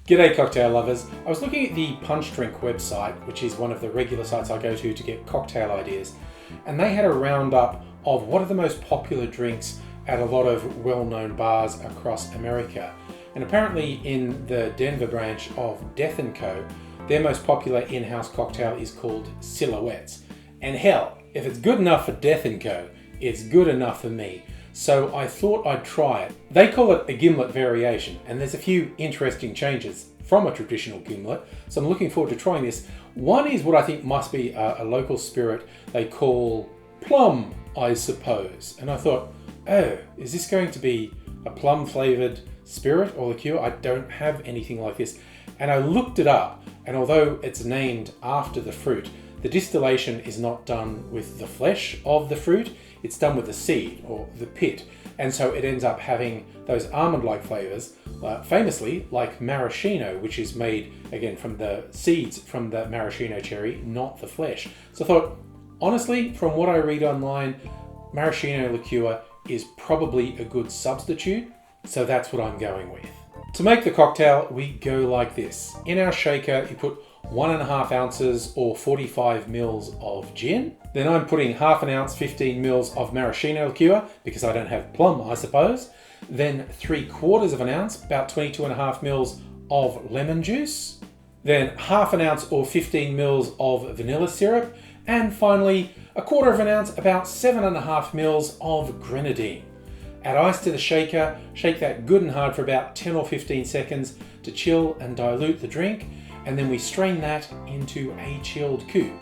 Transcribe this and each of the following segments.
G'day cocktail lovers. I was looking at the Punch Drink website, which is one of the regular sites I go to get cocktail ideas, and they had a roundup of what are the most popular drinks at a lot of well-known bars across America. And apparently in the Denver branch of Death & Co, their most popular in-house cocktail is called Sillhouettes. And hell, if it's good enough for Death & Co, it's good enough for me. So I thought I'd try it. They call it a Gimlet variation, and there's a few interesting changes from a traditional Gimlet, so I'm looking forward to trying this. One is what I think must be a local spirit they call Plum, I suppose. And I thought, oh, is this going to be a plum flavoured spirit or liqueur? I don't have anything like this. And I looked it up, and although it's named after the fruit, the distillation is not done with the flesh of the fruit, it's done with the seed or the pit. And so it ends up having those almond-like flavours, famously like maraschino, which is made, again, from the seeds from the maraschino cherry, not the flesh. So I thought, honestly, from what I read online, maraschino liqueur is probably a good substitute, so that's what I'm going with. To make the cocktail, we go like this. In our shaker, you put 1.5 ounces or 45 mils of gin. Then I'm putting half an ounce, 15 mils of maraschino liqueur, because I don't have plum, I suppose. Then 3/4 of an ounce, about 22.5 mils of lemon juice. Then half an ounce or 15 mils of vanilla syrup. And finally, 1/4 of an ounce, about 7.5 mils of grenadine. Add ice to the shaker, shake that good and hard for about 10 or 15 seconds to chill and dilute the drink, and then we strain that into a chilled coupe.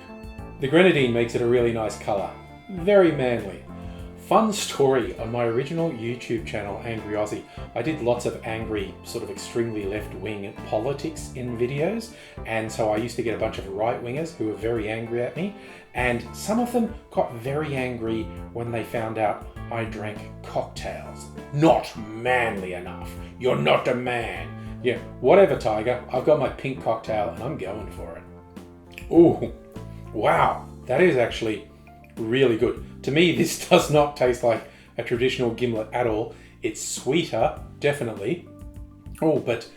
The grenadine makes it a really nice colour, very manly. Fun story, on my original YouTube channel, Angry Aussie, I did lots of angry, sort of extremely left-wing politics in videos, and so I used to get a bunch of right-wingers who were very angry at me, and some of them got very angry when they found out I drank cocktails. Not manly enough. You're not a man. Yeah, whatever, Tiger. I've got my pink cocktail and I'm going for it. Ooh, wow, that is actually really good. To me, this does not taste like a traditional Gimlet at all. It's sweeter, definitely. Oh, but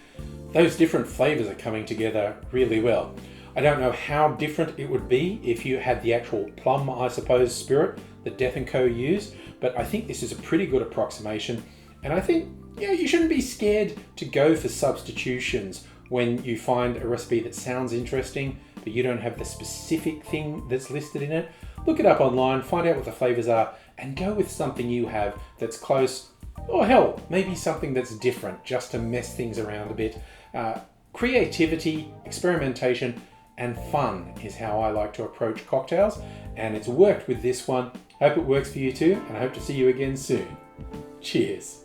those different flavors are coming together really well. I don't know how different it would be if you had the actual plum, I suppose, spirit that Death & Co use, but I think this is a pretty good approximation. And I think, yeah, you shouldn't be scared to go for substitutions when you find a recipe that sounds interesting, but you don't have the specific thing that's listed in it. Look it up online, find out what the flavors are, and go with something you have that's close, or hell, maybe something that's different, just to mess things around a bit. Creativity, experimentation, and fun is how I like to approach cocktails, and it's worked with this one. Hope it works for you too, and I hope to see you again soon. Cheers.